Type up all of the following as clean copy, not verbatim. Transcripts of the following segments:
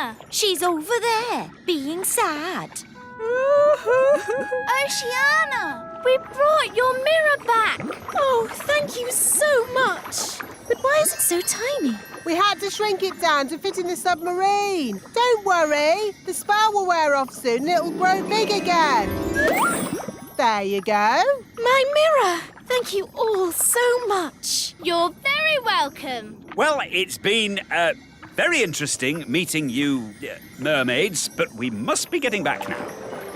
Oceana? She's over there, being sad. Oceana, we brought your mirror back. Oh, thank you so much. But why is it so tiny? We had to shrink it down to fit in the submarine. Don't worry, the spell will wear off soon and it'll grow big again. There you go. My mirror. Thank you all so much. You're very welcome. Well, it's been very interesting meeting you mermaids, but we must be getting back now.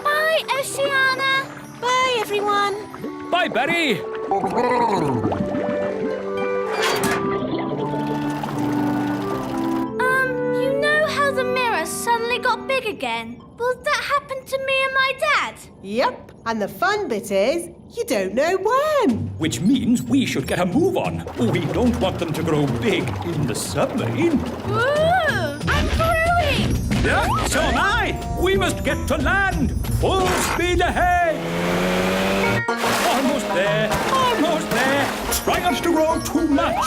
Bye, Oceana. Bye, everyone. Bye, Betty. You know how the mirror suddenly got big again? Will that happen to me and my dad? Yep, and the fun bit is, you don't know when. Which means we should get a move on. We don't want them to grow big in the submarine. Ooh, I'm growing. Yeah, so am I. We must get to land. Full speed ahead. Almost there. Almost there. Try not to grow too much.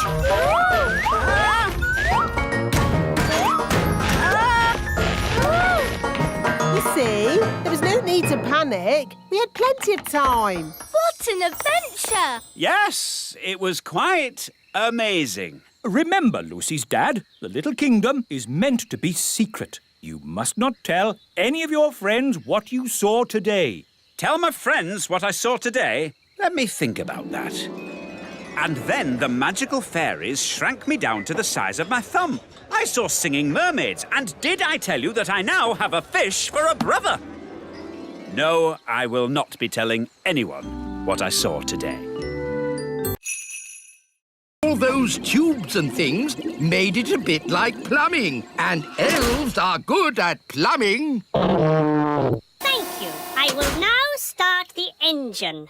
You see, there was no need to panic. We had plenty of time. What an adventure. Yes, it was quite amazing. Remember, Lucy's dad, the little kingdom is meant to be secret. You must not tell any of your friends what you saw today. Tell my friends what I saw today? Let me think about that. And then the magical fairies shrank me down to the size of my thumb. I saw singing mermaids, and did I tell you that I now have a fish for a brother? No, I will not be telling anyone what I saw today. All those tubes and things made it a bit like plumbing, and elves are good at plumbing. Thank you. I will now start the engine.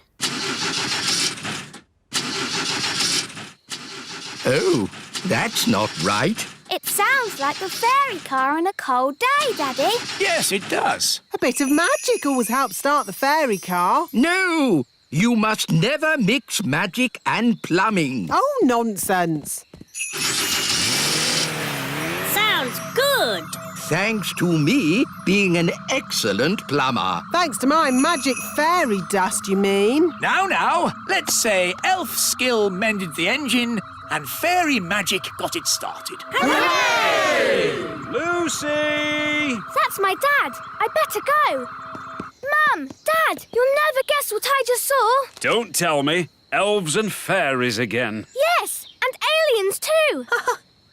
Oh, that's not right. It sounds like the fairy car on a cold day, Daddy. Yes, it does. A bit of magic always helps start the fairy car. No, you must never mix magic and plumbing. Oh, nonsense. Sounds good. Thanks to me being an excellent plumber. Thanks to my magic fairy dust, you mean? Now, let's say elf skill mended the engine and fairy magic got it started. Hooray! Lucy! That's my dad. I better go. Mum, Dad, you'll never guess what I just saw. Don't tell me. Elves and fairies again. Yes, and aliens too.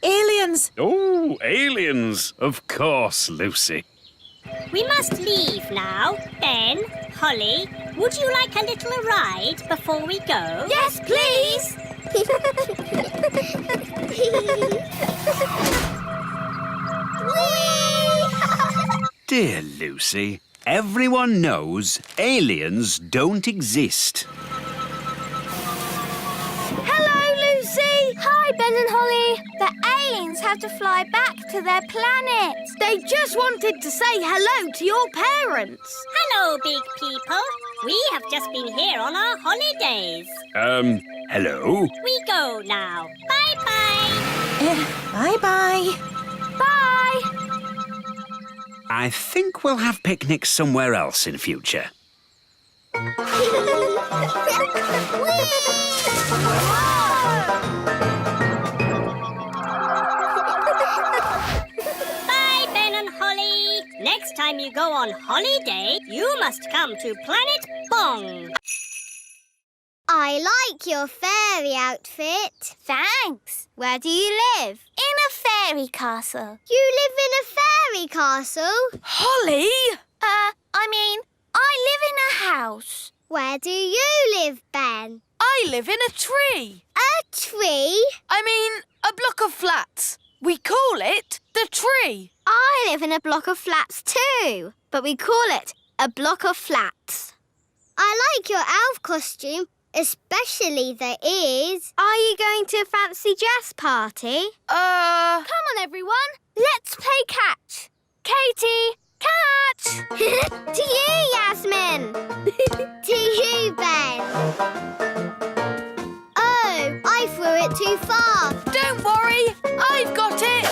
Aliens. Oh, aliens. Of course, Lucy. We must leave now. Ben, Holly, would you like a little ride before we go? Yes, please. Dear Lucy, everyone knows aliens don't exist. Hello, Lucy. Hi, Ben and Holly. The aliens have to fly back to their planet. They just wanted to say hello to your parents. Hello, big people. We have just been here on our holidays. Hello? We go now. Bye-bye. Bye-bye. Bye. I think we'll have picnics somewhere else in future. Bye, Ben and Holly. Next time you go on holiday, you must come to Planet Bong. I like your fairy outfit. Thanks. Where do you live? In a fairy castle. You live in a fairy castle? Holly! I live in a house. Where do you live, Ben? I live in a tree. A tree? I mean, a block of flats. We call it the tree. I live in a block of flats too, but we call it a block of flats. I like your elf costume, especially the ears. Are you going to a fancy dress party? Come on, everyone. Let's play catch. Katie, catch! To you, Yasmin. To you, Ben. Oh, I threw it too far. Don't worry, I've got it.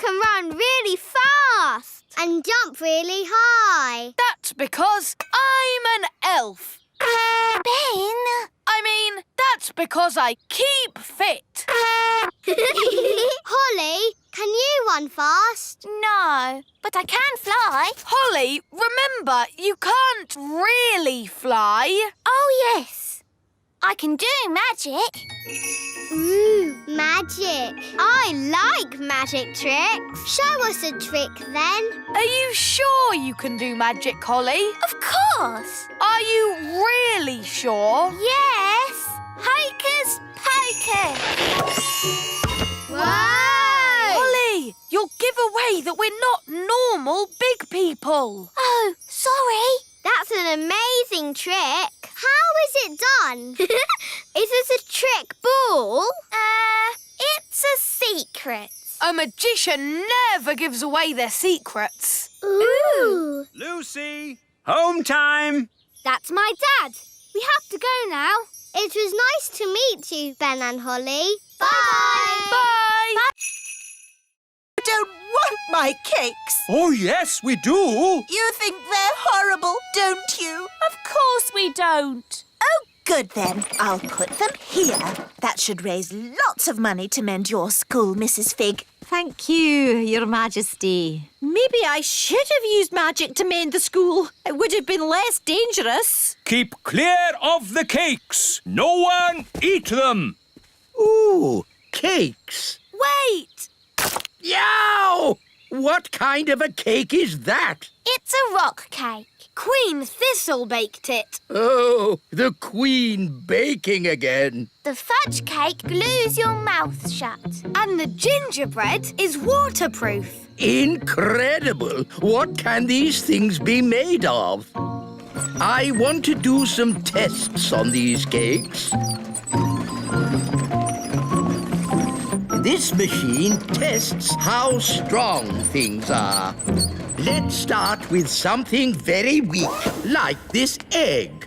can run really fast. And jump really high. That's because I'm an elf. Ben! That's because I keep fit. Holly, can you run fast? No, but I can fly. Holly, remember, you can't really fly. Oh, yes. I can do magic. Ooh, magic. I like magic tricks. Show us a trick then. Are you sure you can do magic, Holly? Of course. Are you really sure? Yes. Hocus pocus. Whoa! Holly, you'll give away that we're not normal big people. Oh, sorry. That's an amazing trick. How is it done? Is it a trick ball? It's a secret. A magician never gives away their secrets. Ooh. Lucy, home time. That's my dad. We have to go now. It was nice to meet you, Ben and Holly. Bye. Bye. I don't want my cakes. Oh, yes, we do. You think they're horrible, don't you? Of course we don't. Oh, good then. I'll put them here. That should raise lots of money to mend your school, Mrs. Fig. Thank you, Your Majesty. Maybe I should have used magic to mend the school. It would have been less dangerous. Keep clear of the cakes. No one eat them. Ooh, cakes. Wait. Yow! What kind of a cake is that? It's a rock cake. Queen Thistle baked it. Oh, the Queen baking again. The fudge cake glues your mouth shut. And the gingerbread is waterproof. Incredible! What can these things be made of? I want to do some tests on these cakes. This machine tests how strong things are. Let's start with something very weak, like this egg.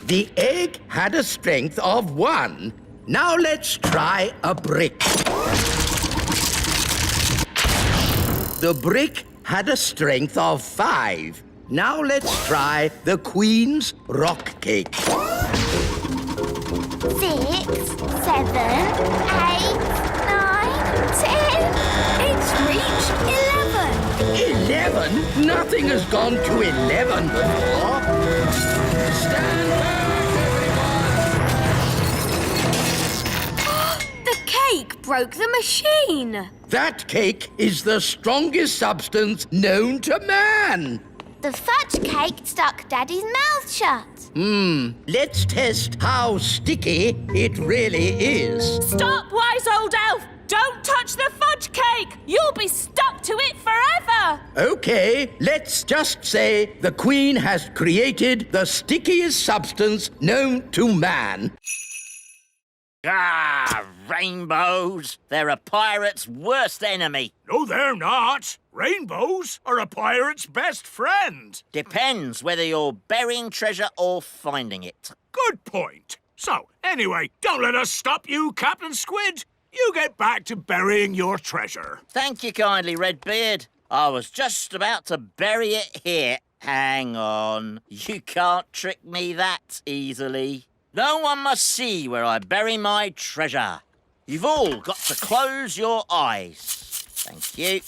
The egg had a strength of 1. Now let's try a brick. The brick had a strength of 5. Now let's try the Queen's rock cake. 6, 7, 8, 9, 10. It's reached 11. 11? Nothing has gone to 11 before. Stand back, everyone! The cake broke the machine. That cake is the strongest substance known to man. The fudge cake stuck Daddy's mouth shut. Let's test how sticky it really is. Stop, wise old elf. Don't touch the fudge cake. You'll be stuck to it forever. Okay, let's just say the Queen has created the stickiest substance known to man. Ah, rainbows. They're a pirate's worst enemy. No, they're not. Rainbows are a pirate's best friend. Depends whether you're burying treasure or finding it. Good point. So, anyway, don't let us stop you, Captain Squid. You get back to burying your treasure. Thank you kindly, Redbeard. I was just about to bury it here. Hang on. You can't trick me that easily. No one must see where I bury my treasure. You've all got to close your eyes. Thank you.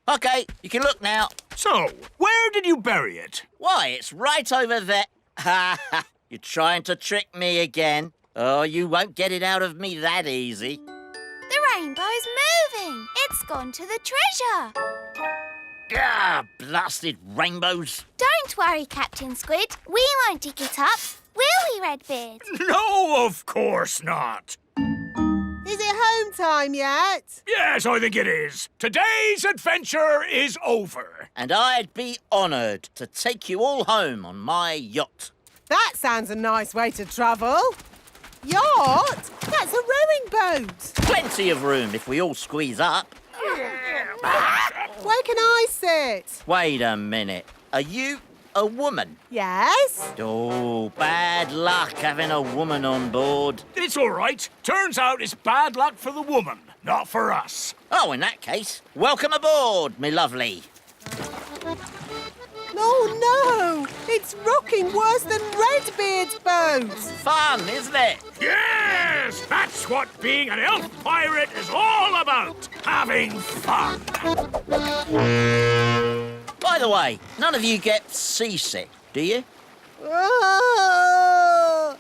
OK, you can look now. So, where did you bury it? Why, it's right over there. Ha ha! You're trying to trick me again. Oh, you won't get it out of me that easy. The rainbow's moving. It's gone to the treasure. Ah, blasted rainbows. Don't worry, Captain Squid. We won't dig it up. Will we, Redbeard? No, of course not. Is it home time yet? Yes, I think it is. Today's adventure is over. And I'd be honoured to take you all home on my yacht. That sounds a nice way to travel. Yacht? That's a rowing boat. Plenty of room if we all squeeze up. Where can I sit? Wait a minute. Are you a woman? Yes? Oh, bad luck having a woman on board. It's all right. Turns out it's bad luck for the woman, not for us. Oh, in that case, welcome aboard, me lovely. Oh, no! It's rocking worse than Redbeard's boat! Fun, isn't it? Yes! That's what being an elf pirate is all about. Having fun. By the way, none of you get seasick, do you? Oh!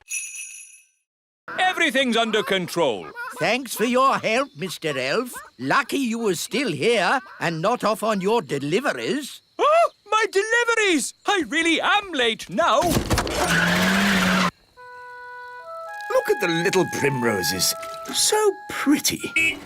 Everything's under control. Thanks for your help, Mr. Elf. Lucky you were still here and not off on your deliveries. Oh, my deliveries! I really am late now. Look at the little primroses. So pretty.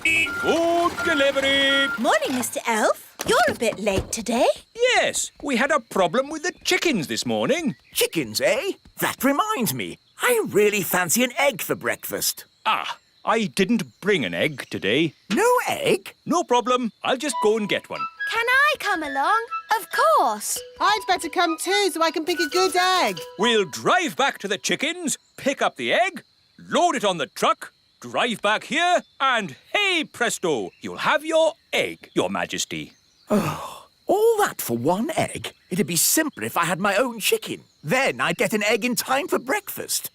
Good delivery. Morning, Mr. Elf. You're a bit late today. Yes, we had a problem with the chickens this morning. Chickens, eh? That reminds me. I really fancy an egg for breakfast. Ah, I didn't bring an egg today. No egg? No problem. I'll just go and get one. Can I come along? Of course. I'd better come too so I can pick a good egg. We'll drive back to the chickens, pick up the egg, load it on the truck, drive back here, and hey presto, you'll have your egg, Your Majesty. Oh, all that for one egg? It'd be simpler if I had my own chicken. Then I'd get an egg in time for breakfast.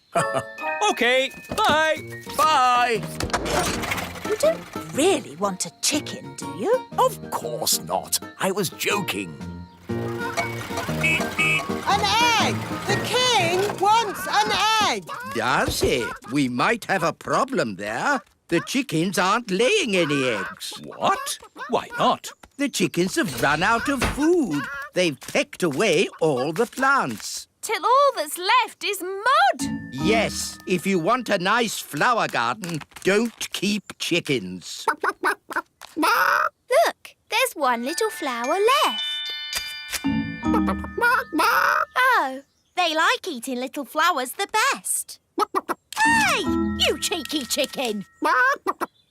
OK, bye. Bye. You don't really want a chicken, do you? Of course not. I was joking. An egg! The king wants an egg! Does he? We might have a problem there. The chickens aren't laying any eggs. What? Why not? The chickens have run out of food. They've pecked away all the plants. Till all that's left is mud. Yes, if you want a nice flower garden, don't keep chickens. Look, there's one little flower left. Oh, they like eating little flowers the best. Hey, you cheeky chicken.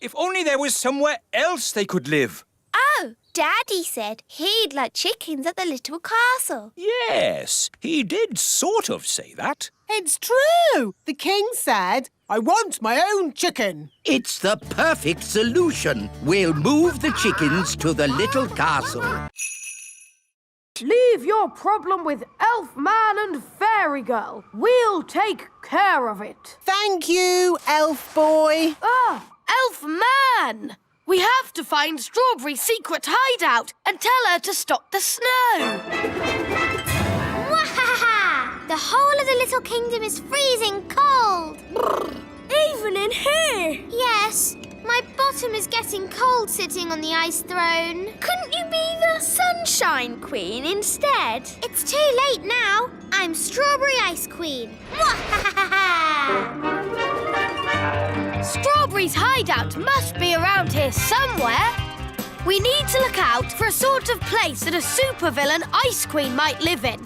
If only there was somewhere else they could live. Oh, Daddy said he'd like chickens at the little castle. Yes, he did sort of say that. It's true! The king said, I want my own chicken. It's the perfect solution. We'll move the chickens to the little castle. Leave your problem with Elf Man and Fairy Girl. We'll take care of it. Thank you, elf boy. Ah, Elf Man! We have to find Strawberry's secret hideout and tell her to stop the snow. Wahaha! The whole of the little kingdom is freezing cold. Even in here? Yes, my bottom is getting cold sitting on the ice throne. Couldn't you be the Sunshine Queen instead? It's too late now. I'm Strawberry Ice Queen. Wahaha! Strawberry's hideout must be around here somewhere. We need to look out for a sort of place that a supervillain Ice Queen might live in.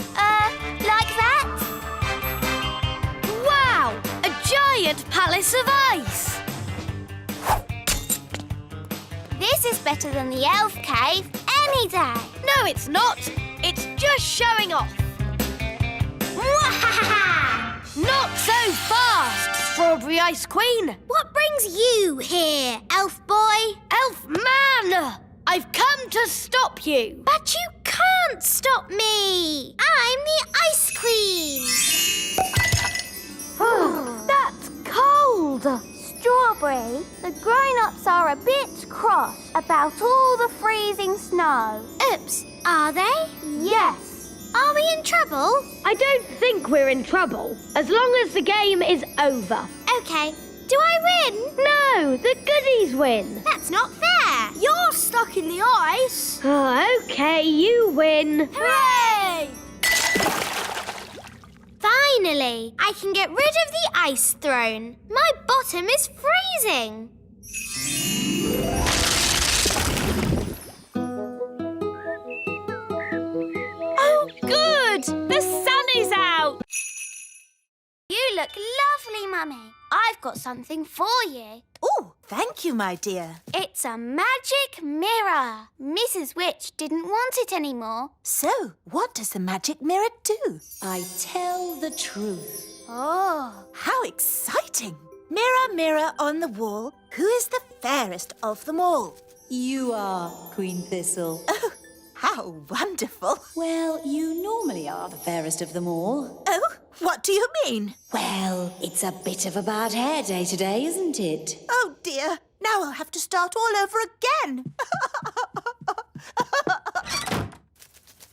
Like that? Wow! A giant palace of ice! This is better than the elf cave any day. No, it's not. It's just showing off. Wahaha! Not so fast, Strawberry Ice Queen. What brings you here, elf boy? Elf Man! I've come to stop you. But you can't stop me. I'm the Ice Queen. That's cold. Strawberry, the grown-ups are a bit cross about all the freezing snow. Oops, are they? Yes. Are we in trouble? I don't think we're in trouble, as long as the game is over. Okay. Do I win? No, the goodies win. That's not fair. You're stuck in the ice. Okay, you win. Hooray! Finally, I can get rid of the ice throne. My bottom is freezing. Oh, good! The sun is out. You look lovely, Mummy. I've got something for you. Oh, Thank you, my dear. It's a magic mirror. Mrs. Witch didn't want it anymore. So, what does the magic mirror do? I tell the truth. Oh. How exciting! Mirror, mirror on the wall, who is the fairest of them all? You are, Queen Thistle. Oh, how wonderful! Well, you normally are the fairest of them all. Oh, what do you mean? Well, it's a bit of a bad hair day today, isn't it? Oh dear, now I'll have to start all over again.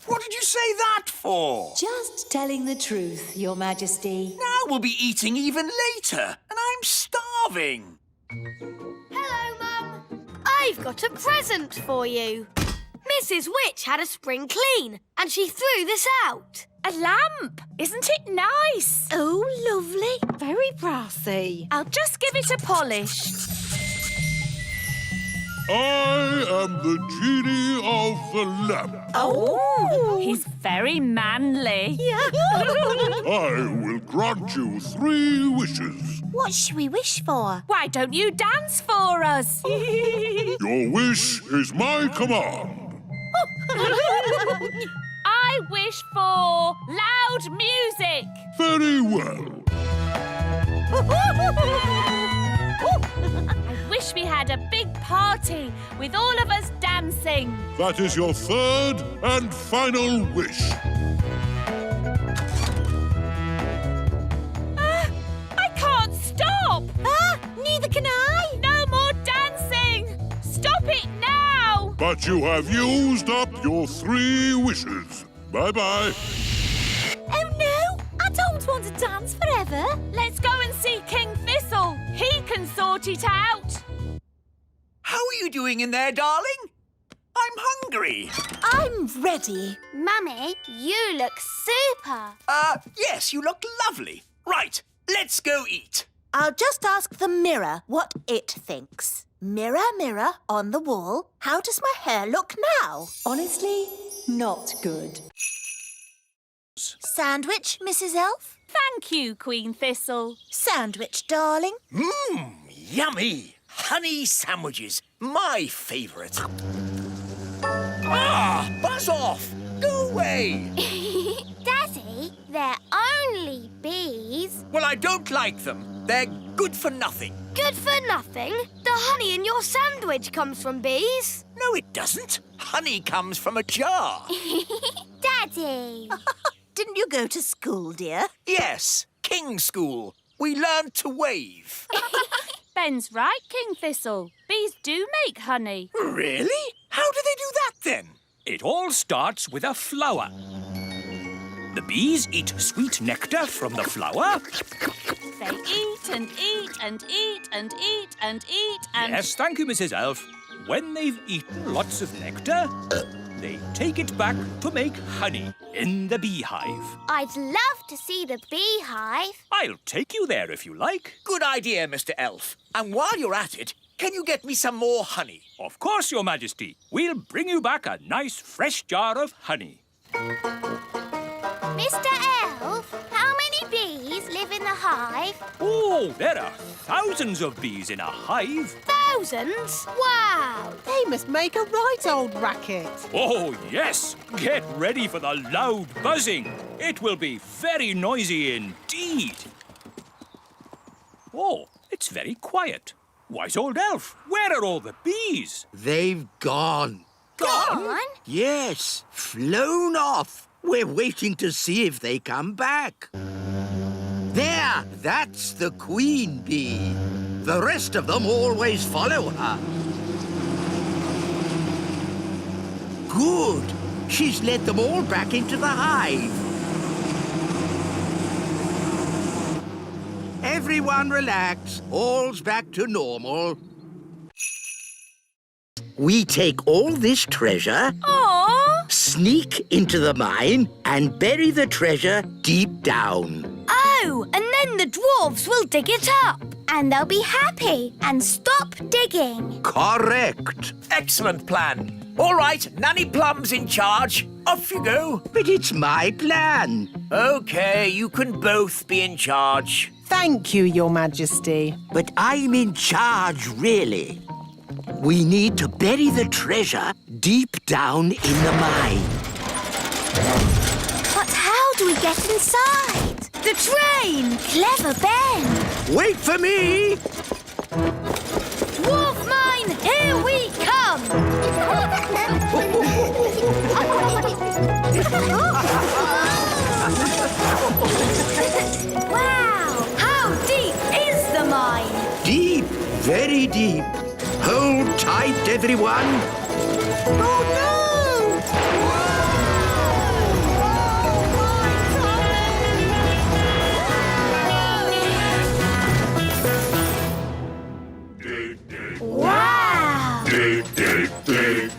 What did you say that for? Just telling the truth, Your Majesty. Now we'll be eating even later, and I'm starving. Hello, Mum. I've got a present for you. Mrs. Witch had a spring clean, and she threw this out. A lamp! Isn't it nice? Oh, lovely. Very brassy. I'll just give it a polish. I am the genie of the lamp. Oh, he's very manly. I will grant you 3 wishes. What should we wish for? Why don't you dance for us? Your wish is my command. I wish for loud music. Very well. I wish we had a big party with all of us dancing. That is your 3rd and final wish. I can't stop. Neither can I. No more dancing. Stop it now. But you have used up your 3 wishes. Bye-bye. Oh, no. I don't want to dance forever. Let's go and see King Thistle. He can sort it out. How are you doing in there, darling? I'm hungry. I'm ready. Mummy, you look super. Yes, you look lovely. Right, let's go eat. I'll just ask the mirror what it thinks. Mirror, mirror on the wall, how does my hair look now? Honestly, not good. Sandwich, Mrs. Elf? Thank you, Queen Thistle. Sandwich, darling? Yummy. Honey sandwiches, my favourite. Ah, buzz off. Go away. Daddy, they're only bees. Well, I don't like them. They're good for nothing. Good for nothing. The honey in your sandwich comes from bees. No, it doesn't. Honey comes from a jar. Daddy. Didn't you go to school, dear? Yes, King School. We learned to wave. Ben's right, King Thistle. Bees do make honey. Really? How do they do that, then? It all starts with a flower. The bees eat sweet nectar from the flower. They eat and eat and eat and eat and eat and... Yes, thank you, Mrs. Elf. When they've eaten lots of nectar, they take it back to make honey in the beehive. I'd love to see the beehive. I'll take you there if you like. Good idea, Mr. Elf. And while you're at it, can you get me some more honey? Of course, Your Majesty. We'll bring you back a nice fresh jar of honey. Mr. Elf, how many bees live in the hive? Oh, there are thousands of bees in a hive. Thousands? Wow. They must make a right old racket. Oh, yes. Get ready for the loud buzzing. It will be very noisy indeed. Oh, it's very quiet. Wise old elf, where are all the bees? They've gone. Gone? Yes, flown off. We're waiting to see if they come back. There, that's the queen bee. The rest of them always follow her. Good. She's led them all back into the hive. Everyone relax. All's back to normal. We take all this treasure, Aww. sneak into the mine, and bury the treasure deep down. Oh, and then the dwarves will dig it up. And they'll be happy and stop digging. Correct. Excellent plan. All right, Nanny Plum's in charge. Off you go. But it's my plan. OK, you can both be in charge. Thank you, Your Majesty. But I'm in charge, really. We need to bury the treasure deep down in the mine. But how do we get inside? The train! Clever Ben! Wait for me! Dwarf mine, here we come! Wow! How deep is the mine? Deep, very deep. Hold tight, everyone. Oh, no! Wow! Dig, dig, dig.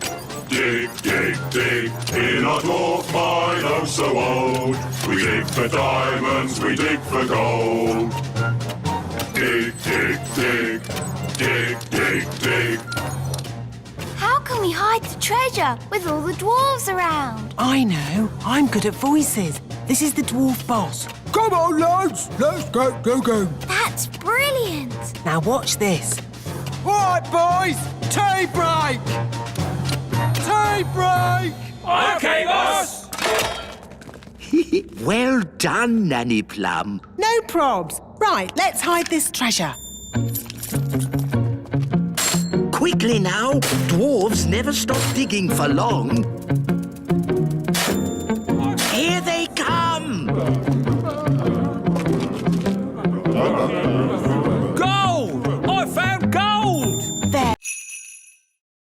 Dig, dig, dig. In our dwarf mine, oh so old. We dig for diamonds, we dig for gold. Dig, dig, dig. Dig, dig, dig. How can we hide the treasure with all the dwarves around? I know. I'm good at voices. This is the dwarf boss. Come on, lads. Let's go. That's brilliant! Now watch this. All right, boys. Tea break. Tea break. OK, boss! Well done, Nanny Plum. No probs. Right, let's hide this treasure. Quickly now. Dwarves never stop digging for long. Here they come! Gold! I found gold!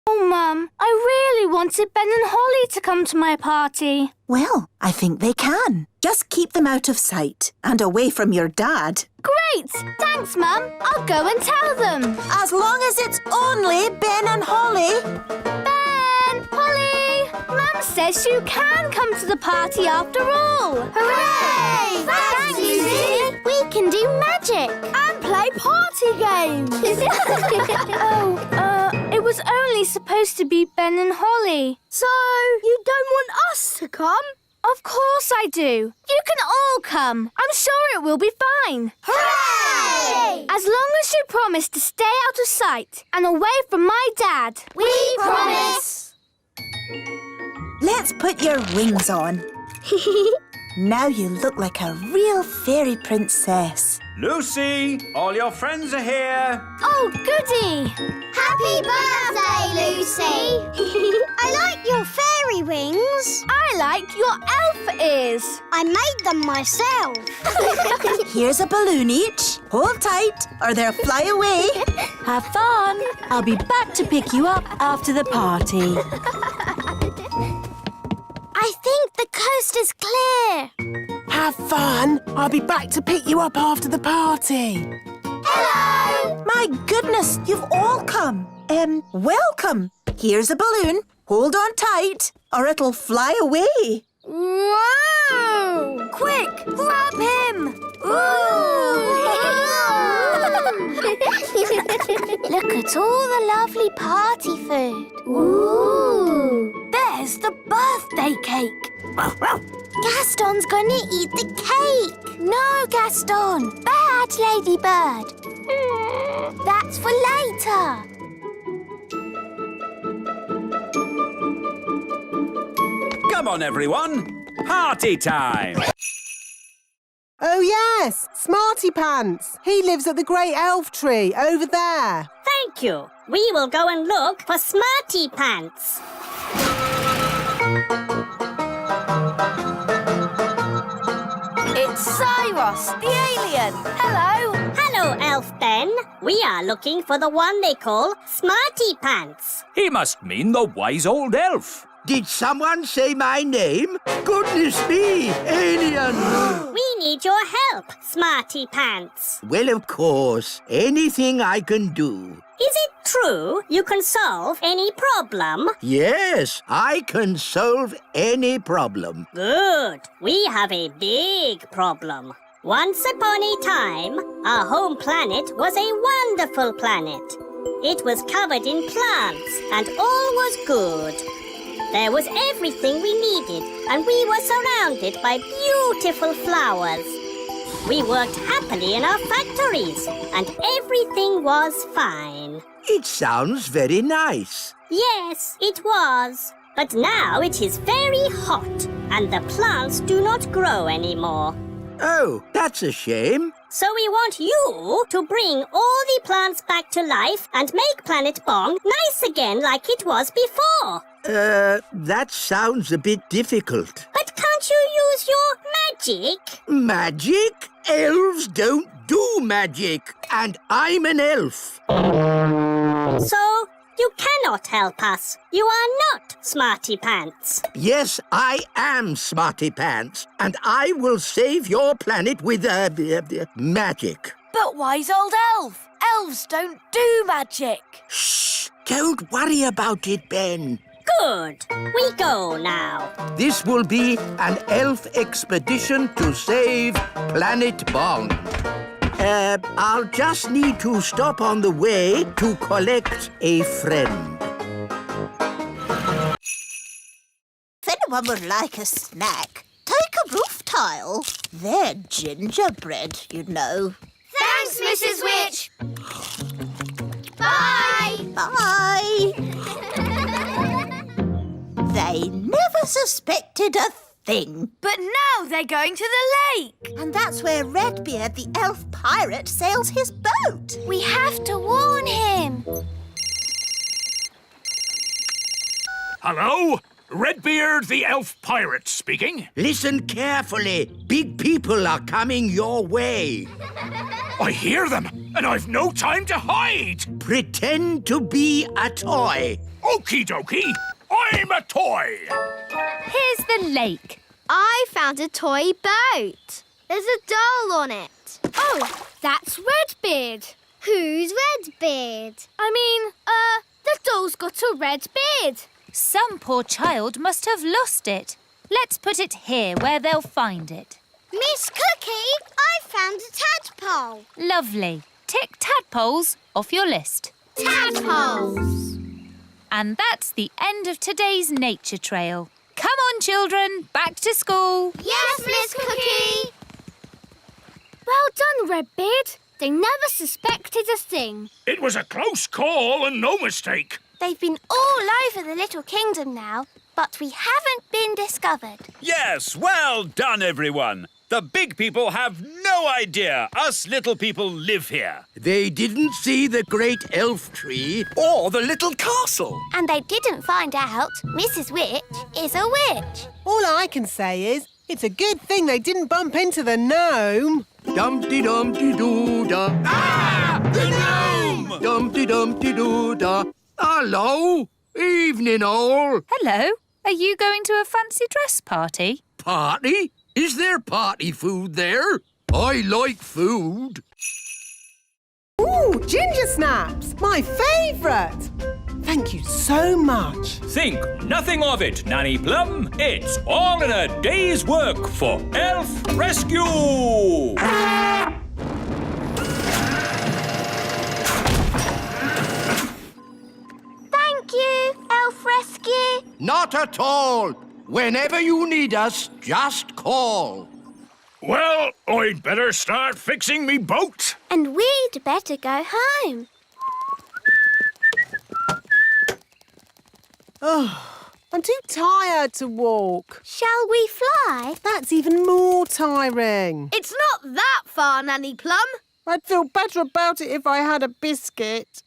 Oh, Mum, I really wanted Ben and Holly to come to my party. Well, I think they can. Just keep them out of sight and away from your dad. Great! Thanks, Mum. I'll go and tell them. As long as it's only Ben and Holly. Ben! Holly! Mum says you can come to the party after all. Hooray! Thanks, Susie! We can do magic. And play party games. It was only supposed to be Ben and Holly. So, you don't want us to come? Of course I do. You can all come. I'm sure it will be fine. Hooray! As long as you promise to stay out of sight and away from my dad. We promise. Let's put your wings on. Now you look like a real fairy princess. Lucy, all your friends are here. Oh, goody! Happy birthday, Lucy. I like your fairy wings. I like your elf ears. I made them myself. Here's a balloon each. Hold tight or they'll fly away. Have fun. I'll be back to pick you up after the party. I think the coast is clear. Have fun. I'll be back to pick you up after the party. Hello! My goodness, you've all come. Welcome. Here's a balloon. Hold on tight or it'll fly away. Whoa! Quick, grab him! Look at all the lovely party food. Ooh! There's the birthday cake. Gaston's gonna eat the cake. No, Gaston. Bad, Ladybird. That's for later. Come on, everyone. Party time. Oh, yes. Smarty Pants. He lives at the great elf tree over there. Thank you. We will go and look for Smarty Pants. It's Cyrus, the alien. Hello. Hello, Elf Ben. We are looking for the one they call Smarty Pants. He must mean the wise old elf. Did someone say my name? Goodness me, alien! We need your help, Smarty Pants. Well, of course. Anything I can do. Is it true you can solve any problem? Yes, I can solve any problem. Good. We have a big problem. Once upon a time, our home planet was a wonderful planet. It was covered in plants and all was good. There was everything we needed and we were surrounded by beautiful flowers. We worked happily in our factories, and everything was fine. It sounds very nice. Yes, it was. But now it is very hot, and the plants do not grow anymore. Oh, that's a shame. So we want you to bring all the plants back to life and make Planet Bong nice again like it was before. That sounds a bit difficult. But can't you use your magic? Magic? Elves don't do magic, and I'm an elf. So you cannot help us. You are not Smarty Pants. Yes, I am Smarty Pants, and I will save your planet with magic. But wise old elf. Elves don't do magic. Shh! Don't worry about it, Ben. Good. We go now. This will be an elf expedition to save Planet Bong. I'll just need to stop on the way to collect a friend. If anyone would like a snack, take a roof tile. They're gingerbread, you know. Thanks, Mrs. Witch. Bye! Bye! They never suspected a thing. But now they're going to the lake. And that's where Redbeard, the elf pirate, sails his boat. We have to warn him. Hello? Redbeard, the elf pirate speaking. Listen carefully. Big people are coming your way. I hear them, and I've no time to hide. Pretend to be a toy. Okie dokie, I'm a toy. Here's the lake. I found a toy boat. There's a doll on it. Oh, that's Redbeard. Who's Redbeard? The doll's got a red beard. Some poor child must have lost it. Let's put it here where they'll find it. Miss Cookie, I found a tadpole. Lovely. Tick tadpoles off your list. Tadpoles. And that's the end of today's nature trail. Come on, children, back to school. Yes, Miss Cookie. Well done, Redbeard. They never suspected a thing. It was a close call and no mistake. They've been all over the little kingdom now, but we haven't been discovered. Yes, well done, everyone. The big people have no idea us little people live here. They didn't see the great elf tree Or the little castle. And they didn't find out Mrs. Witch is a witch. All I can say is, it's a good thing they didn't bump into the gnome. Dumpty-dumpty-doo-da. Ah! The gnome! Dumpty-dumpty-doo-da. Hello. Evening, all. Hello. Are you going to a fancy dress party? Party? Is there party food there? I like food. Ooh, ginger snaps! My favourite! Thank you so much. Think nothing of it, Nanny Plum. It's all in a day's work for Elf Rescue! Thank you, Elf Rescue. Not at all. Whenever you need us, just call. Well, I'd better start fixing me boat. And we'd better go home. Oh, I'm too tired to walk. Shall we fly? That's even more tiring. It's not that far, Nanny Plum. I'd feel better about it if I had a biscuit.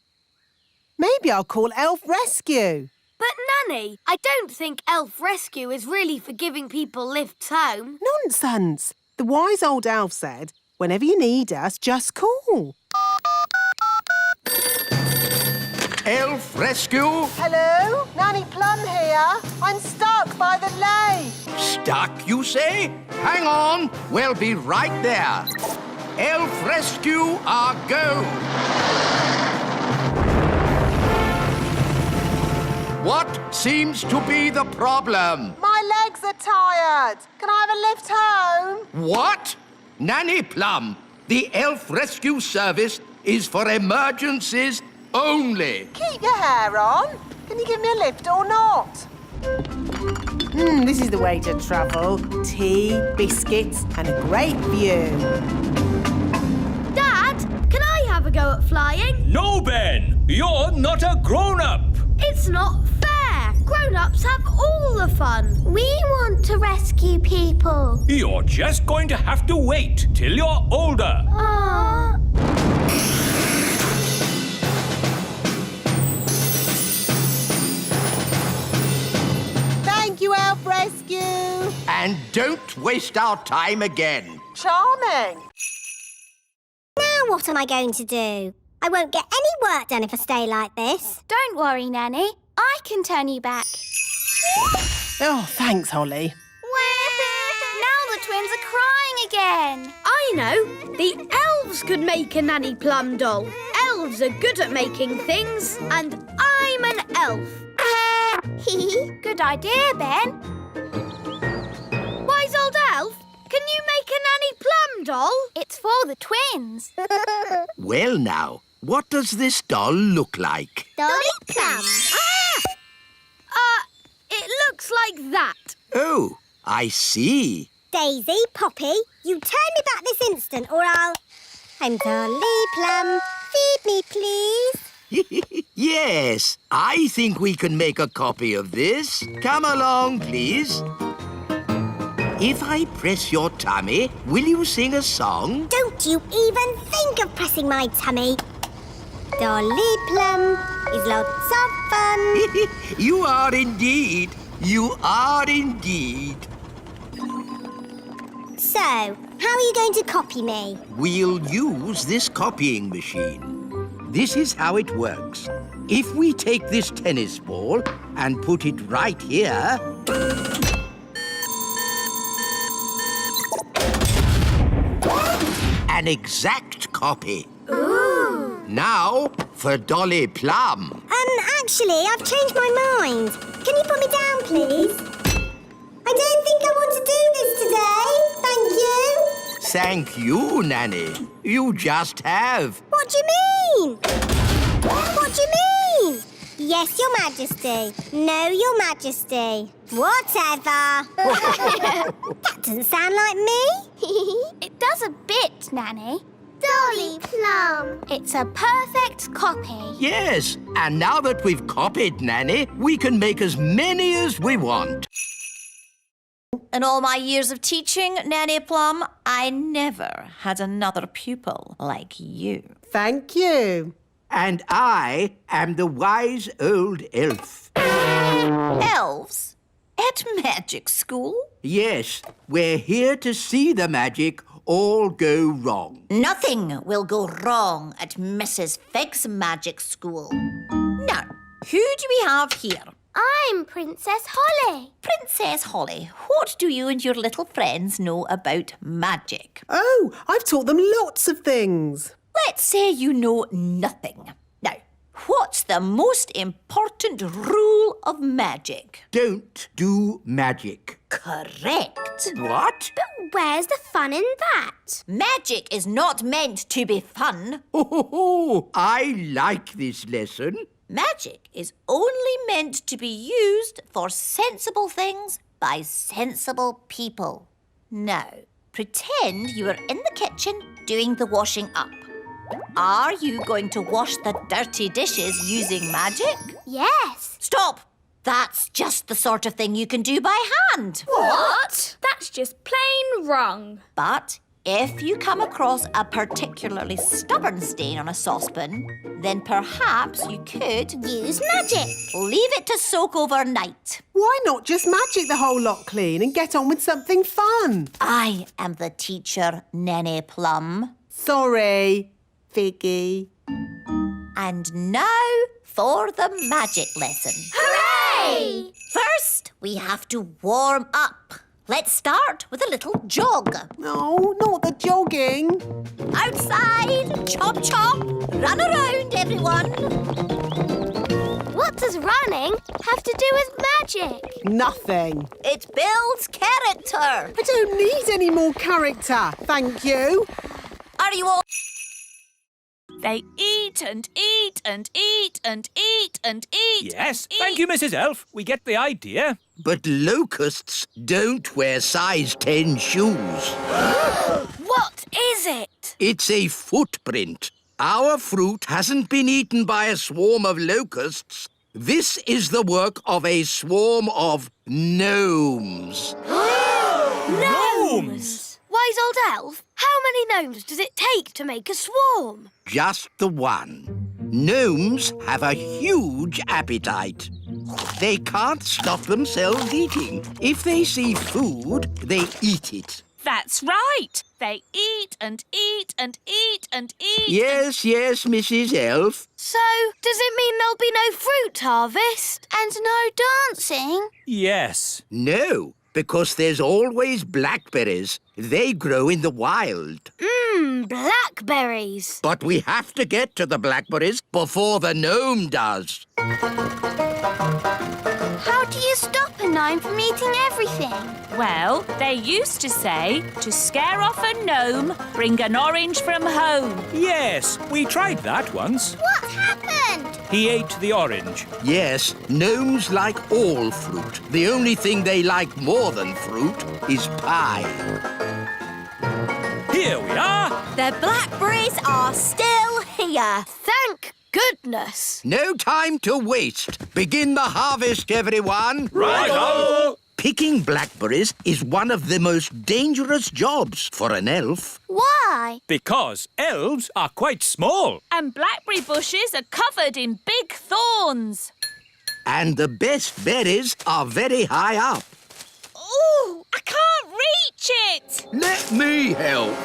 Maybe I'll call Elf Rescue. But, Nanny, I don't think Elf Rescue is really for giving people lifts home. Nonsense. The wise old elf said, whenever you need us, just call. Elf Rescue? Hello? Nanny Plum here. I'm stuck by the lake. Stuck, you say? Hang on. We'll be right there. Elf Rescue, our go. What seems to be the problem? My legs are tired. Can I have a lift home? What? Nanny Plum, the Elf Rescue Service is for emergencies only. Keep your hair on. Can you give me a lift or not? This is the way to travel. Tea, biscuits and a great view. go at flying. No, Ben! You're not a grown-up! It's not fair. Grown-ups have all the fun. We want to rescue people. You're just going to have to wait till you're older. Aww. Thank you, Elf Rescue. And don't waste our time again. Charming. Now what am I going to do? I won't get any work done if I stay like this. Don't worry, Nanny. I can turn you back. Oh, thanks, Holly. Now the twins are crying again. I know. The elves could make a Nanny Plum doll. Elves are good at making things, and I'm an elf. Good idea, Ben. Wise old elf, can you make a Nanny Plum doll? It's for the twins. Well now, what does this doll look like? Dolly Plum. It looks like that. Oh, I see. Daisy, Poppy, you turn me back this instant or I'm Dolly Plum. Feed me, please. Yes, I think we can make a copy of this. Come along, please. If I press your tummy, will you sing a song? Don't you even think of pressing my tummy. Dolly Plum is lots of fun. You are indeed. You are indeed. So, how are you going to copy me? We'll use this copying machine. This is how it works. If we take this tennis ball and put it right here... An exact copy. Ooh. Now for Dolly Plum. Actually, I've changed my mind. Can you put me down, please? I don't think I want to do this today. Thank you. Thank you, Nanny. You just have. What do you mean? What do you mean? Yes, Your Majesty. No, Your Majesty. Whatever. That doesn't sound like me. It does a bit, Nanny. Dolly Plum. It's a perfect copy. Yes, and now that we've copied Nanny, we can make as many as we want. In all my years of teaching, Nanny Plum, I never had another pupil like you. Thank you. And I am the wise old elf. Elves? At magic school? Yes, we're here to see the magic all go wrong. Nothing will go wrong at Mrs. Fig's magic school. Now, who do we have here? I'm Princess Holly. Princess Holly, what do you and your little friends know about magic? Oh, I've taught them lots of things. Let's say you know nothing. Now, what's the most important rule of magic? Don't do magic. Correct. What? But where's the fun in that? Magic is not meant to be fun. Oh, I like this lesson. Magic is only meant to be used for sensible things by sensible people. Now, pretend you are in the kitchen doing the washing up. Are you going to wash the dirty dishes using magic? Yes. Stop! That's just the sort of thing you can do by hand. What? That's just plain wrong. But if you come across a particularly stubborn stain on a saucepan, then perhaps you could use magic. Leave it to soak overnight. Why not just magic the whole lot clean and get on with something fun? I am the teacher, Nanny Plum. Sorry, Figgy. And now for the magic lesson. Hooray! First, we have to warm up. Let's start with a little jog. No, not the jogging. Outside, chop chop, run around everyone. What does running have to do with magic? Nothing. It builds character. I don't need any more character, thank you. Are you all... They eat and eat and eat and eat and eat. Yes, thank you, Mrs. Elf. We get the idea. But locusts don't wear size 10 shoes. What is it? It's a footprint. Our fruit hasn't been eaten by a swarm of locusts. This is the work of a swarm of gnomes. Gnomes! Wise old elf, how many gnomes does it take to make a swarm? Just the one. Gnomes have a huge appetite. They can't stop themselves eating. If they see food, they eat it. That's right. They eat and eat and eat and eat. Yes, Mrs. Elf. So, does it mean there'll be no fruit harvest? And no dancing? Yes. No, because there's always blackberries. They grow in the wild. Blackberries. But we have to get to the blackberries before the gnome does. How do you stop a gnome from eating everything? Well, they used to say, to scare off a gnome, bring an orange from home. Yes, we tried that once. What happened? He ate the orange. Yes, gnomes like all fruit. The only thing they like more than fruit is pie. Here we are. The blackberries are still here. Thank goodness. No time to waste. Begin the harvest, everyone. Righto! Picking blackberries is one of the most dangerous jobs for an elf. Why? Because elves are quite small. And blackberry bushes are covered in big thorns. And the best berries are very high up. Ooh, I can't reach it. Let me help.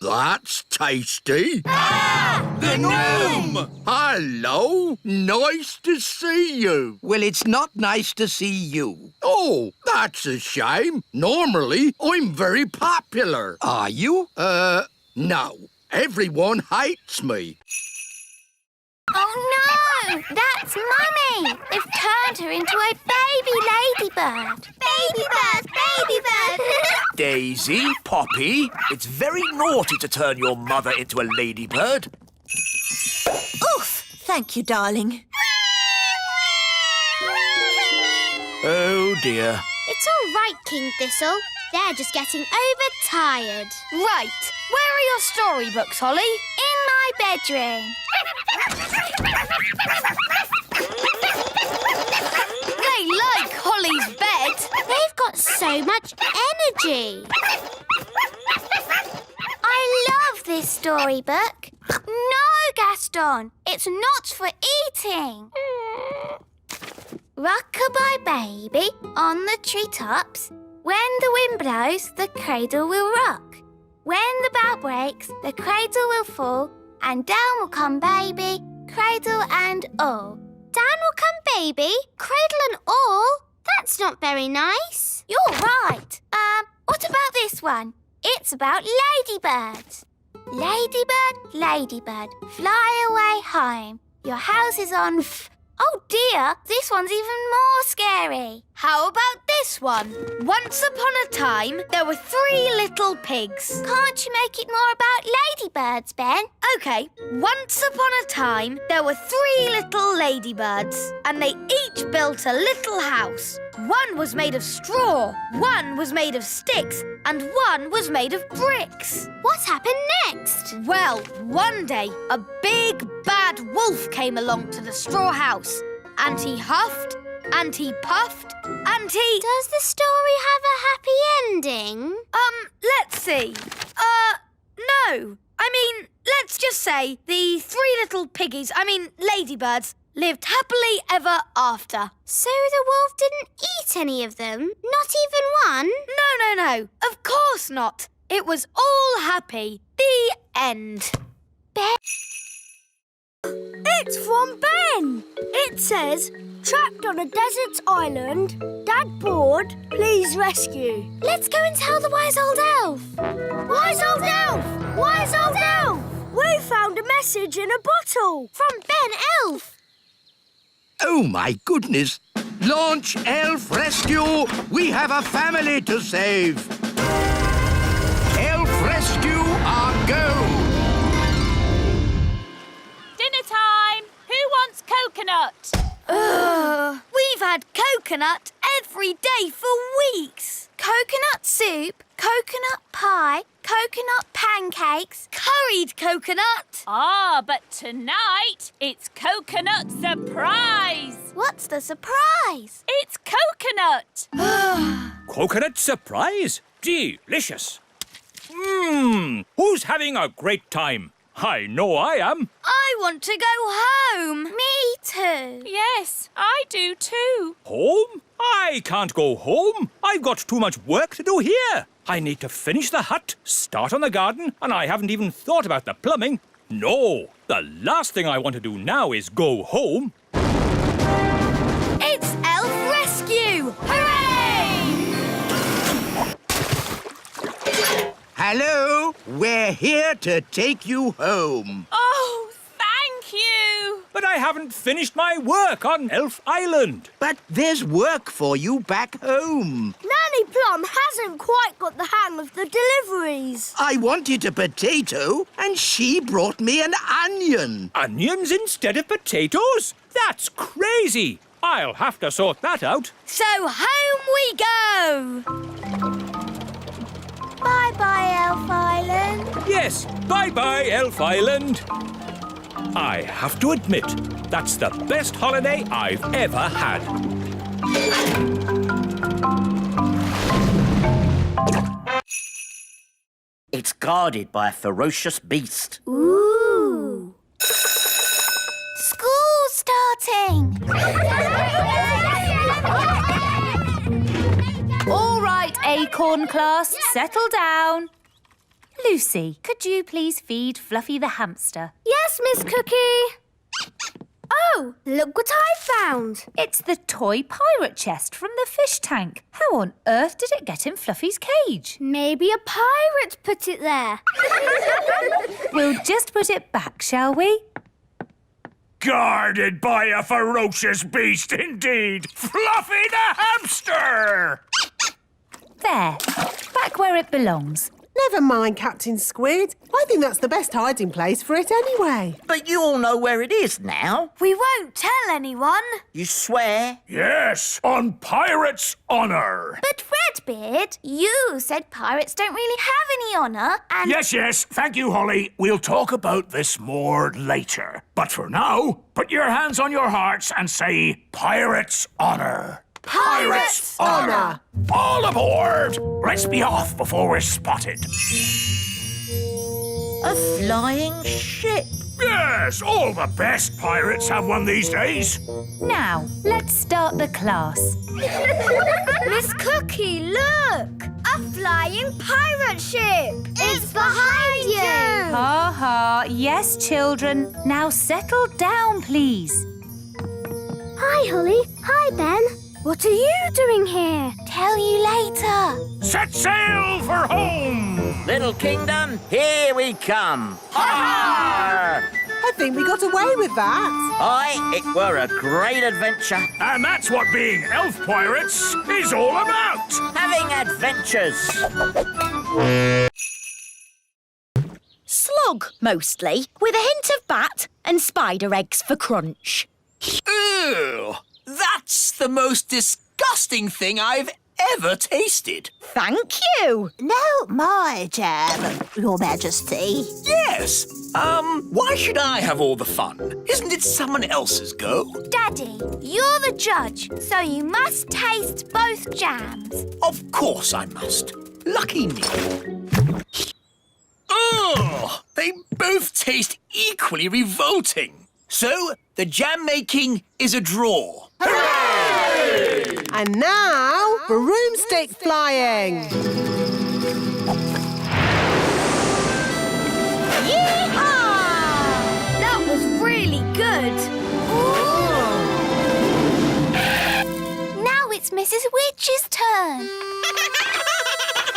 That's tasty. The gnome! Hello. Nice to see you. Well, it's not nice to see you. Oh, that's a shame. Normally, I'm very popular. Are you? No. Everyone hates me. Oh no! That's Mummy! They've turned her into a baby ladybird. Baby bird! Baby bird! Daisy, Poppy, it's very naughty to turn your mother into a ladybird. Oof! Thank you, darling. Oh, dear. It's all right, King Thistle. They're just getting overtired. Right. Where are your storybooks, Holly? In my bedroom. They like Holly's bed. They've got so much energy. I love this storybook. No, Gaston, it's not for eating. Rock-a-bye baby on the treetops. When the wind blows, the cradle will rock. When the bough breaks, the cradle will fall, and down will come baby, cradle and all. Down will come baby, cradle and all? That's not very nice. You're right. What about this one? It's about ladybirds. Ladybird, ladybird, fly away home. Your house is on Oh dear, this one's even more scary. How about this one? Once upon a time, there were 3 little pigs. Can't you make it more about ladybirds, Ben? OK, once upon a time, there were 3 little ladybirds, and they each built a little house. One was made of straw, one was made of sticks, and one was made of bricks. What happened next? Well, one day, a big, bad wolf came along to the straw house, and he huffed, and he puffed, and he... Does the story have a happy ending? Let's see. No. I mean, let's just say the 3 little piggies, ladybirds, lived happily ever after. So the wolf didn't eat any of them? Not even one? No. Of course not. It was all happy. The end. Ben? It's from Ben. It says, trapped on a desert island, Dad bored, please rescue. Let's go and tell the wise old elf. Wise old elf! Wise old elf! We found a message in a bottle. From Ben Elf. Oh, my goodness. Launch Elf Rescue! We have a family to save. Elf Rescue, our go! Dinner time! Who wants coconut? We've had coconut every day for weeks. Coconut soup, coconut pie, coconut pancakes, curried coconut. Ah, but tonight it's coconut surprise. What's the surprise? It's coconut. Coconut surprise? Delicious. Who's having a great time? I know I am. I want to go home. Me too. Yes, I do too. Home? I can't go home. I've got too much work to do here. I need to finish the hut, start on the garden, and I haven't even thought about the plumbing. No, the last thing I want to do now is go home. It's Elf Rescue! Hooray! Hello, we're here to take you home. Oh, thank you. But I haven't finished my work on Elf Island. But there's work for you back home. Nanny Plum hasn't quite got the hang of the deliveries. I wanted a potato, and she brought me an onion. Onions instead of potatoes? That's crazy. I'll have to sort that out. So home we go! Bye-bye, Elf Island. Yes, bye-bye, Elf Island. I have to admit, that's the best holiday I've ever had. It's guarded by a ferocious beast. Ooh. School's starting. All right, Acorn class, settle down. Lucy, could you please feed Fluffy the hamster? Yes, Miss Cookie. Oh, look what I found. It's the toy pirate chest from the fish tank. How on earth did it get in Fluffy's cage? Maybe a pirate put it there. We'll just put it back, shall we? Guarded by a ferocious beast indeed! Fluffy the hamster! There, back where it belongs. Never mind, Captain Squid. I think that's the best hiding place for it anyway. But you all know where it is now. We won't tell anyone. You swear? Yes, on pirate's honour. But Redbeard, you said pirates don't really have any honour and... Yes, thank you, Holly. We'll talk about this more later. But for now, put your hands on your hearts and say, Pirate's honour. Pirate's honour. All aboard! Let's be off before we're spotted. A flying ship. Yes, all the best pirates have one these days. Now, let's start the class. Miss Cookie, look! A flying pirate ship! It's behind you! Ha ha, yes, children. Now settle down, please. Hi, Holly. Hi, Ben. What are you doing here? Tell you later. Set sail for home! Little kingdom, here we come. Ha! I think we got away with that. Aye, it were a great adventure. And that's what being elf pirates is all about. Having adventures. Slug, mostly, with a hint of bat and spider eggs for crunch. Ew! That's the most disgusting thing I've ever tasted. Thank you. No, my jam, Your Majesty. Yes. Why should I have all the fun? Isn't it someone else's go? Daddy, you're the judge, so you must taste both jams. Of course I must. Lucky me. Ugh! They both taste equally revolting. So, the jam making is a draw. Hooray! And now, broomstick flying. Yeehaw! That was really good. Now it's Mrs. Witch's turn.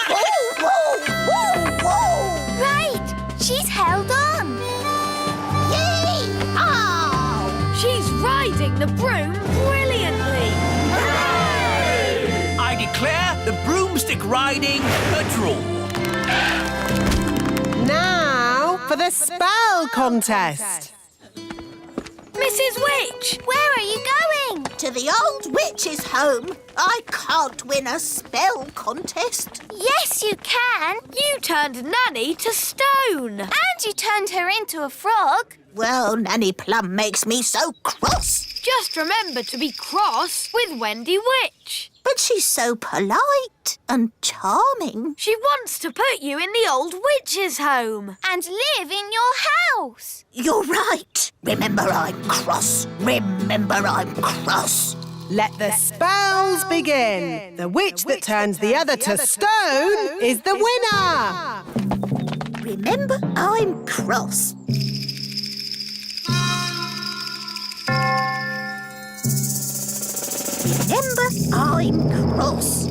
Whoa, whoa, whoa, whoa! Right, she's held on. Yay-haw! She's riding the broom brilliantly. I declare the broomstick riding a draw. Now for the spell contest. Miss Mrs. Witch! Where are you going? To the old witch's home. I can't win a spell contest. Yes, you can. You turned Nanny to stone. And you turned her into a frog. Well, Nanny Plum makes me so cross. Just remember to be cross with Wendy Witch. But she's so polite and charming. She wants to put you in the old witch's home. And live in your house. You're right. Remember I'm cross. Remember I'm cross. Let the spells begin. The witch that turns the other to stone is the winner. Remember I'm cross. Remember I'm cross.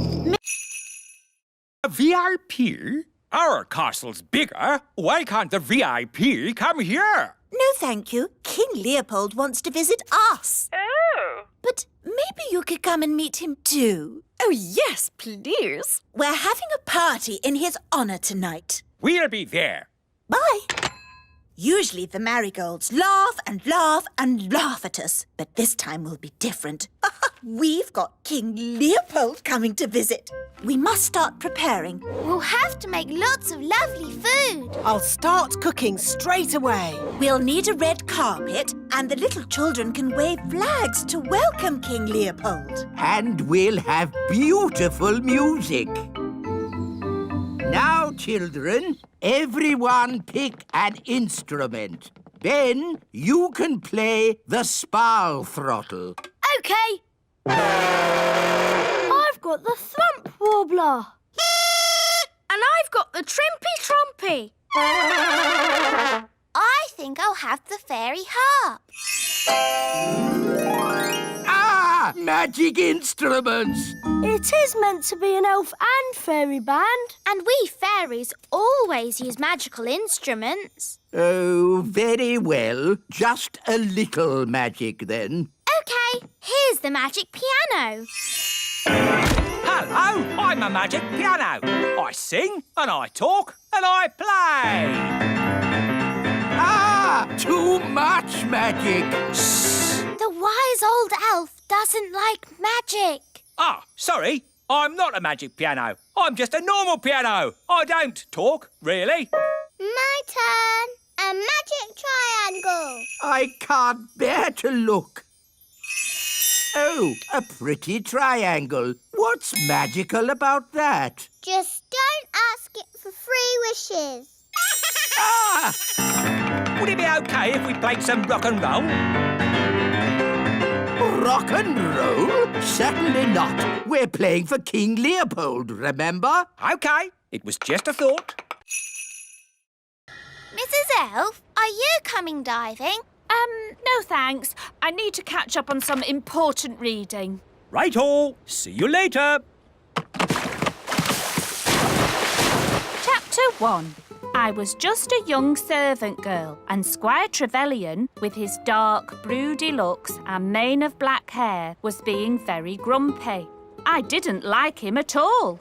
VIP? Our castle's bigger. Why can't the VIP come here? No, thank you. King Leopold wants to visit us. Oh. But maybe you could come and meet him too. Oh, yes, please. We're having a party in his honour tonight. We'll be there. Bye. Usually the marigolds laugh and laugh and laugh at us, but this time will be different. We've got King Leopold coming to visit. We must start preparing. We'll have to make lots of lovely food. I'll start cooking straight away. We'll need a red carpet, and the little children can wave flags to welcome King Leopold. And we'll have beautiful music. Now, children, everyone pick an instrument. Ben, you can play the spal throttle. OK. I've got the thump warbler. And I've got the trimpy trompy. I think I'll have the fairy harp. Ah! Magic instruments! It is meant to be an elf and fairy band. And we fairies always use magical instruments. Oh, very well. Just a little magic, then. OK, here's the magic piano. Hello, I'm a magic piano. I sing and I talk and I play. Ah! Too much magic! The wise old elf doesn't like magic. Ah, sorry. I'm not a magic piano. I'm just a normal piano. I don't talk, really. My turn. A magic triangle. I can't bear to look. Oh, a pretty triangle. What's magical about that? Just don't ask it for 3 wishes. Ah! Would it be OK if we played some rock and roll? Rock and roll? Certainly not. We're playing for King Leopold, remember? OK, it was just a thought. Mrs. Elf, are you coming diving? No thanks. I need to catch up on some important reading. Right-o. See you later. Chapter 1. I was just a young servant girl, and Squire Trevelyan, with his dark, broody looks and mane of black hair, was being very grumpy. I didn't like him at all.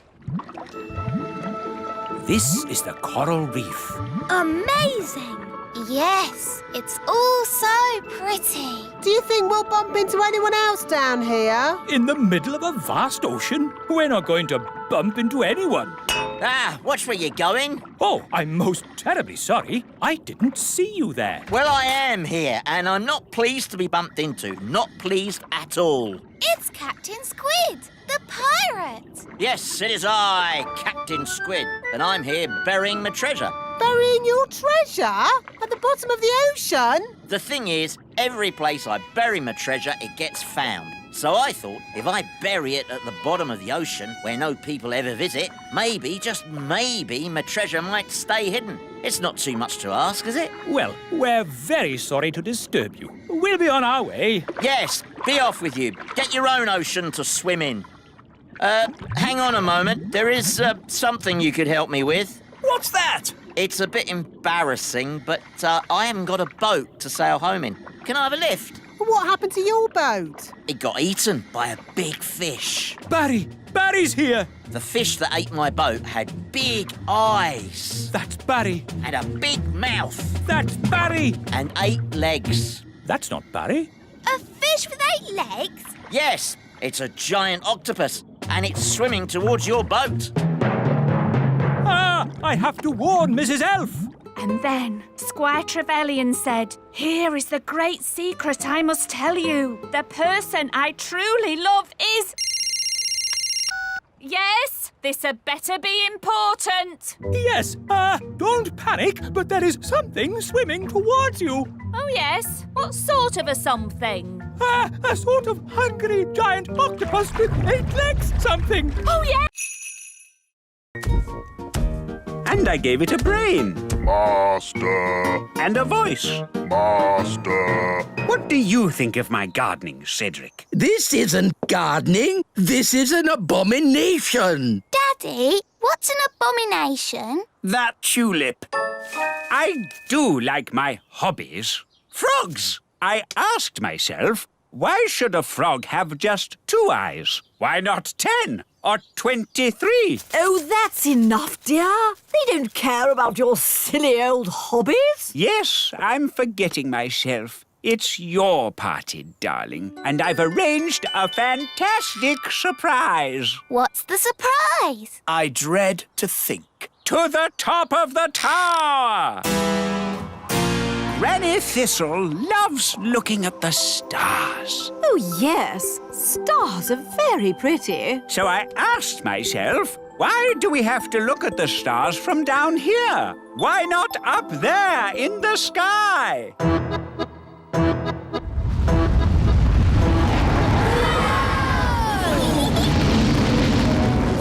This is the coral reef. Amazing! Yes, it's all so pretty. Do you think we'll bump into anyone else down here? In the middle of a vast ocean? We're not going to bump into anyone. Ah, watch where you're going. Oh, I'm most terribly sorry. I didn't see you there. Well, I am here, and I'm not pleased to be bumped into. Not pleased at all. It's Captain Squid, the pirate. Yes, it is I, Captain Squid, and I'm here burying my treasure. Burying your treasure? At the bottom of the ocean? The thing is, every place I bury my treasure, it gets found. So I thought, if I bury it at the bottom of the ocean, where no people ever visit, maybe, just maybe, my treasure might stay hidden. It's not too much to ask, is it? Well, we're very sorry to disturb you. We'll be on our way. Yes, be off with you. Get your own ocean to swim in. Hang on a moment. There is something you could help me with. What's that? It's a bit embarrassing, but I haven't got a boat to sail home in. Can I have a lift? What happened to your boat? It got eaten by a big fish. Barry's here. The fish that ate my boat had big eyes. That's Barry. And a big mouth. That's Barry. And 8 legs. That's not Barry. A fish with 8 legs? Yes, it's a giant octopus, and it's swimming towards your boat. Ah, I have to warn Mrs. Elf. And then Squire Trevelyan said, "Here is the great secret I must tell you. The person I truly love is..." Yes, this had better be important. Yes, don't panic, but there is something swimming towards you. Oh, yes? What sort of a something? A sort of hungry giant octopus with 8 legs something. Oh, yeah? And I gave it a brain. Master. And a voice. Master. What do you think of my gardening, Cedric? This isn't gardening. This is an abomination. Daddy, what's an abomination? That tulip. I do like my hobbies. Frogs! I asked myself, why should a frog have just 2 eyes? Why not 10 or 23? Oh, that's enough, dear. They don't care about your silly old hobbies. Yes, I'm forgetting myself. It's your party, darling, and I've arranged a fantastic surprise. What's the surprise? I dread to think. To the top of the tower! Granny Thistle loves looking at the stars. Oh, yes. Stars are very pretty. So I asked myself, why do we have to look at the stars from down here? Why not up there in the sky?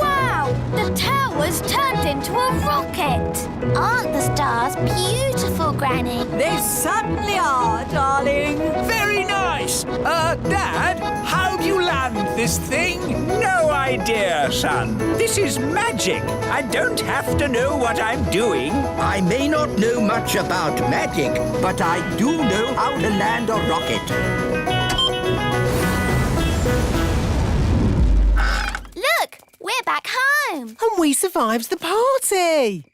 Wow! The tower's turned into a rocket. Aren't the stars beautiful, Granny? They certainly are, darling. Very nice. Dad, how do you land this thing? No idea, son. This is magic. I don't have to know what I'm doing. I may not know much about magic, but I do know how to land a rocket. Look, we're back home. And we survived the party.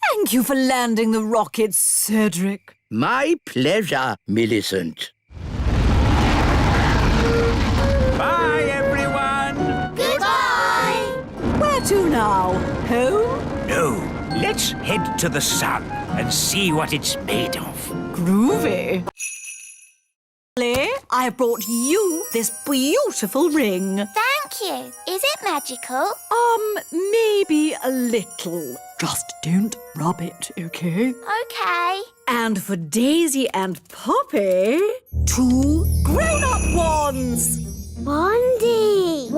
Thank you for landing the rocket, Cedric. My pleasure, Millicent. Bye, everyone. Goodbye. Where to now? Home? No, let's head to the sun and see what it's made of. Groovy. I have brought you this beautiful ring. Thank you. Is it magical? Maybe a little. Just don't rub it, okay? Okay. And for Daisy and Poppy, 2 grown-up wands. Wandy.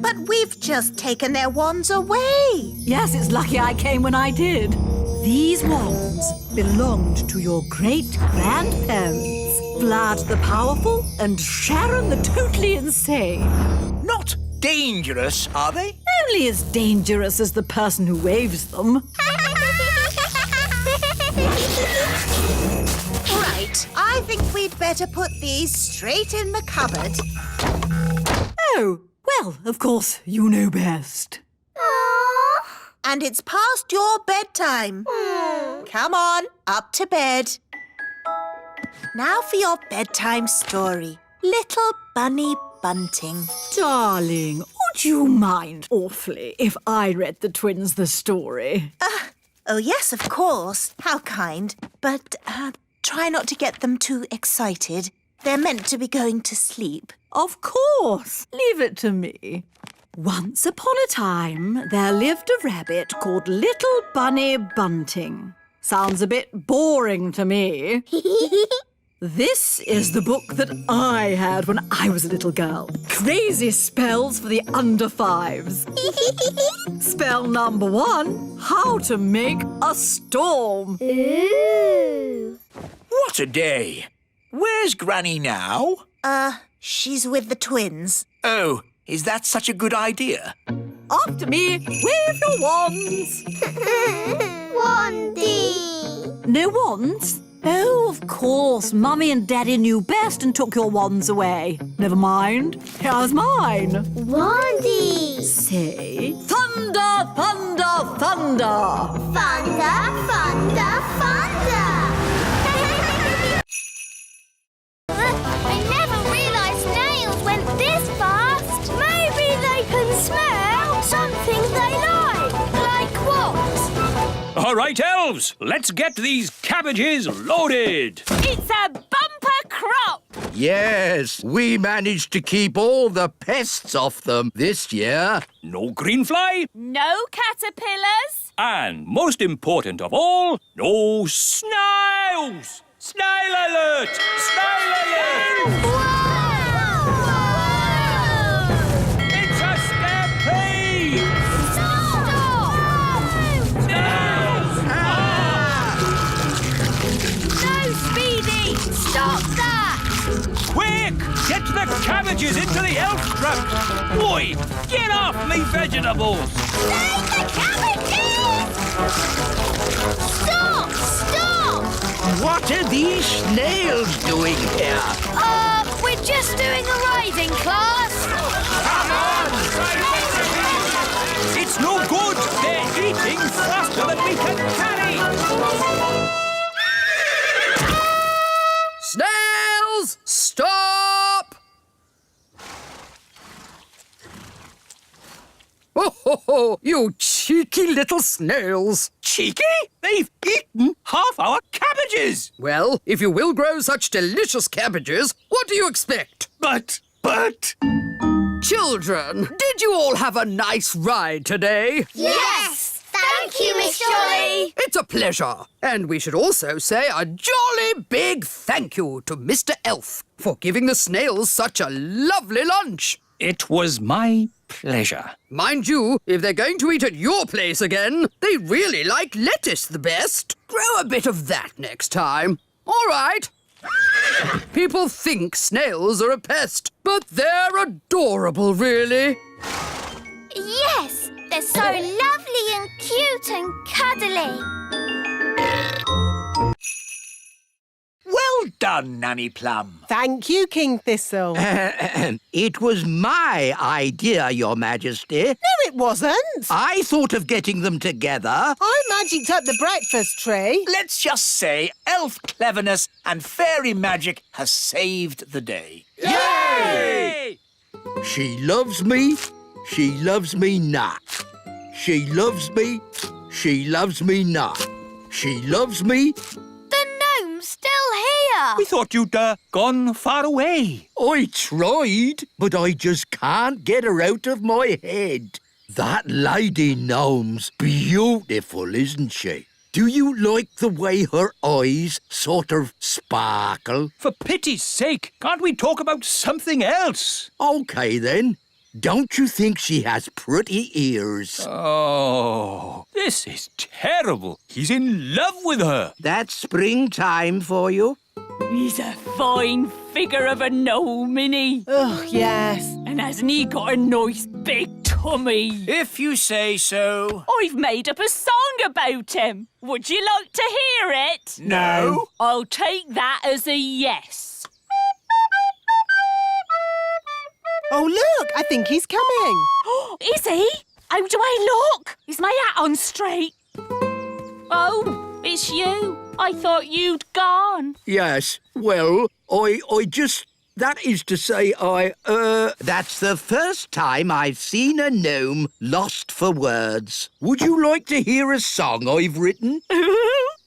But we've just taken their wands away. Yes, it's lucky I came when I did. These wands belonged to your great-grandparents, Vlad the Powerful and Sharon the Totally Insane. Not dangerous, are they? Only as dangerous as the person who waves them. Right, I think we'd better put these straight in the cupboard. Oh, well, of course, you know best. And it's past your bedtime. Come on, up to bed. Now for your bedtime story. Little Bunny Bunting. Darling, would you mind awfully if I read the twins the story? Oh, yes, of course. How kind. But try not to get them too excited. They're meant to be going to sleep. Of course. Leave it to me. Once upon a time, there lived a rabbit called Little Bunny Bunting. Sounds a bit boring to me. This is the book that I had when I was a little girl. Crazy spells for the under 5s. Spell number 1, how to make a storm. Ooh. What a day. Where's Granny now? She's with the twins. Oh, is that such a good idea? After me, wave your wands. Wandy. No wands? Oh, of course. Mummy and Daddy knew best and took your wands away. Never mind. Here's mine. Wandy. Say, thunder, thunder, thunder. Thunder, thunder, thunder. All right, elves, let's get these cabbages loaded. It's a bumper crop! Yes, we managed to keep all the pests off them this year. No greenfly, No caterpillars. and most important of all, no snails. Snail alert! Snail alert! It's a stampede! No, Speedy! Stop that! Quick! Get the cabbages into the elf truck! Boy, get off me vegetables! Save the cabbages! Stop! Stop! What are these snails doing here? We're just doing a riding class. Come on! It's no good! They're eating faster than we can carry! Snails, stop! Oh, you cheeky little snails. Cheeky? They've eaten half our cabbages! Well, if you will grow such delicious cabbages, what do you expect? But... Children, did you all have a nice ride today? Yes! Thank you, Miss Jolly! It's a pleasure. And we should also say a jolly big thank you to Mr. Elf for giving the snails such a lovely lunch. It was my pleasure. Mind you, if they're going to eat at your place again, they really like lettuce the best. Grow a bit of that next time. All right. People think snails are a pest, but they're adorable, really. Yes, they're so lovely and cute and cuddly. Well done, Nanny Plum. Thank you, King Thistle. It was my idea, Your Majesty. No, it wasn't. I thought of getting them together. I magicked up the breakfast tree. Let's just say elf cleverness and fairy magic has saved the day. Yay! She loves me. She loves me not. She loves me. She loves me not. She loves me. The gnome's still here. We thought you'd gone far away. I tried, but I just can't get her out of my head. That lady gnome's beautiful, isn't she? Do you like the way her eyes sort of sparkle? For pity's sake, can't we talk about something else? OK, then. Don't you think she has pretty ears? Oh, this is terrible. He's in love with her. That's springtime for you. He's a fine figure of a gnome, isn't he? Oh, yes. And hasn't he got a nice big tummy? If you say so. I've made up a song about him. Would you like to hear it? No. I'll take that as a yes. Oh, look, I think he's coming. Is he? How do I look? Is my hat on straight? Oh, it's you. I thought you'd gone. Yes, well, I just... That is to say, That's the first time I've seen a gnome lost for words. Would you like to hear a song I've written?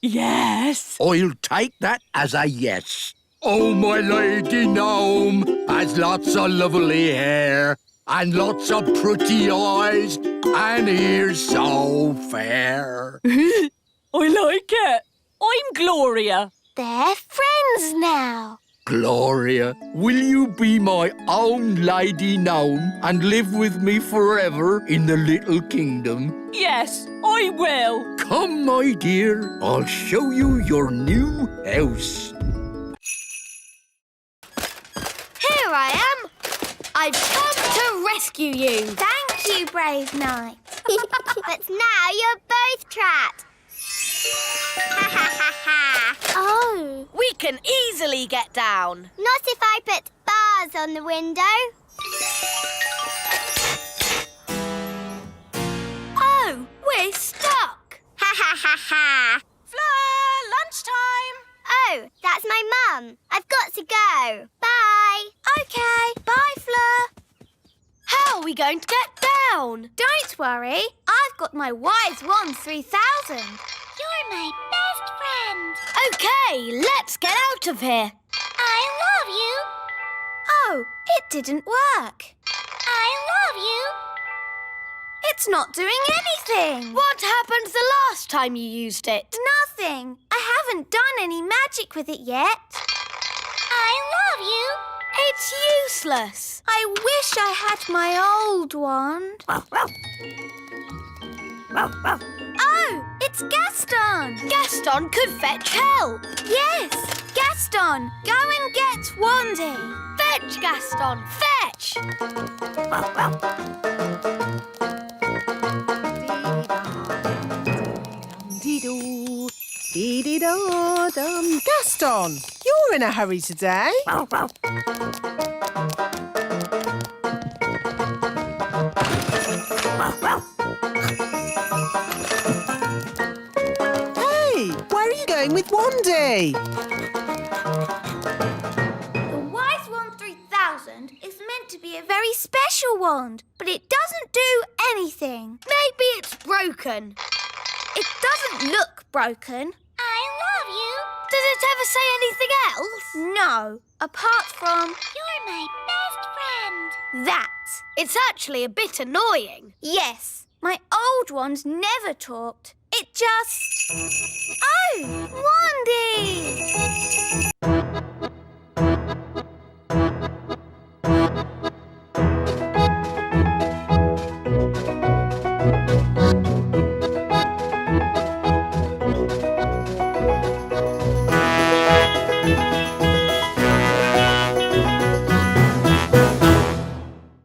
Yes. I'll take that as a yes. Oh, my lady gnome has lots of lovely hair and lots of pretty eyes and ears so fair. I like it. I'm Gloria. They're friends now. Gloria, will you be my own lady gnome and live with me forever in the little kingdom? Yes, I will. Come, my dear, I'll show you your new house. Here I am. I've come to rescue you. Thank you, brave knight. But now you're both trapped. Ha ha ha ha. Oh. We can easily get down. Not if I put bars on the window. Oh, we're stuck. Ha ha ha ha. Fleur, lunchtime. Oh, that's my mum. I've got to go. Bye. OK. Bye, Fleur. How are we going to get down? Don't worry. I've got my Wise Wand 3000. my best friend. Okay, let's get out of here. I love you. Oh, it didn't work. I love you. It's not doing anything. What happened the last time you used it? Nothing. I haven't done any magic with it yet. I love you. It's useless. I wish I had my old wand. Oh, it's Gaston. Gaston could fetch help. Yes, Gaston, go and get Wandy. Fetch, Gaston, fetch. Dee-doo, dee-dee-da-dum. Gaston, you're in a hurry today. Hey, where are you going with Wandy? The Wise Wand 3000 is meant to be a very special wand, but it doesn't do anything. Maybe it's broken. It doesn't look broken. I love you. Does it ever say anything else? No, apart from You're my best friend. That. It's actually a bit annoying. yes. My old wand never talked. It just... Oh,